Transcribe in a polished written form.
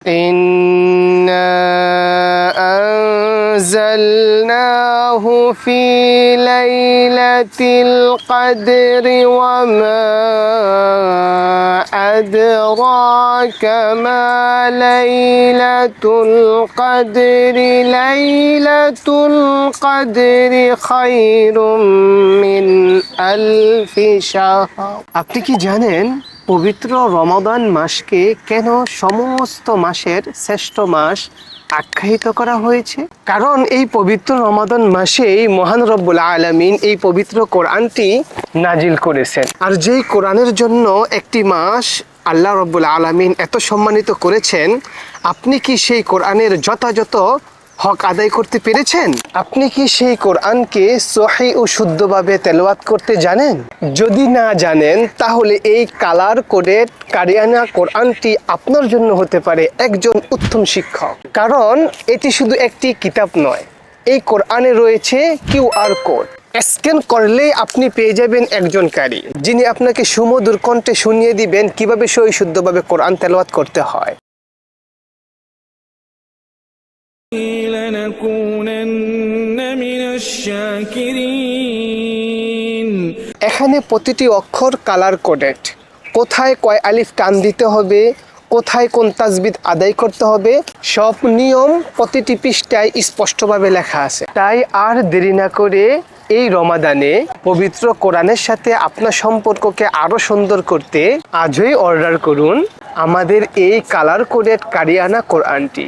ইন্না আনজালনাহু ফি লাইলাতিল কদরি ওয়া মা আদরাকা মা লাইলাতুল কদরি লাইলাতুল কদরি খায়রুম মিন আলফি শাহর। আপনি কি জানেন পবিত্র রমাদান মাসকে কেন সমস্ত মাসের শ্রেষ্ঠ মাস আখ্যায়িত করা হয়েছে? কারণ এই পবিত্র রমাদান মাসেই মহান রব্বুল আলামিন এই পবিত্র কোরআনটি নাজিল করেছেন। আর যেই কোরআনের জন্য একটি মাস আল্লাহ রব্বুল আলামিন এত সম্মানিত করেছেন, আপনি কি সেই কোরআনের যথাযথ হক আদায় করতে পেরেছেন? আপনি কি সেই কোরআনকে সহিহ ও শুদ্ধভাবে তেলাওয়াত করতে জানেন? যদি না জানেন, তাহলে এই কালার কোডেড কারিয়ানা কোরআনটি আপনার জন্য হতে পারে একজন উত্তম শিক্ষক। কারণ এটি শুধু একটি কিতাব নয়, এই কোরআনে রয়েছে কিউআর কোড। স্ক্যান করলেই আপনি পেয়ে যাবেন একজন কারি, যিনি আপনাকে সুমধুর কণ্ঠে শুনিয়ে দিবেন কিভাবে সহি শুদ্ধভাবে কোরআন তেলাওয়াত করতে হয়। এখানে প্রতিটি অক্ষর কালার কোডেড। কোথায় কয় আলিফ টান দিতে হবে, কোথায় কোন তাসবিদ আদায় করতে হবে, সব নিয়ম প্রতিটি পৃষ্ঠায় স্পষ্টভাবে লেখা আছে। তাই আর দেরি না করে এই রমাদানে পবিত্র কোরআনের সাথে আপনার সম্পর্ককে আরো সুন্দর করতে আজই অর্ডার করুন আমাদের এই কালার কোডেড কারিয়ানা কোরআনটি।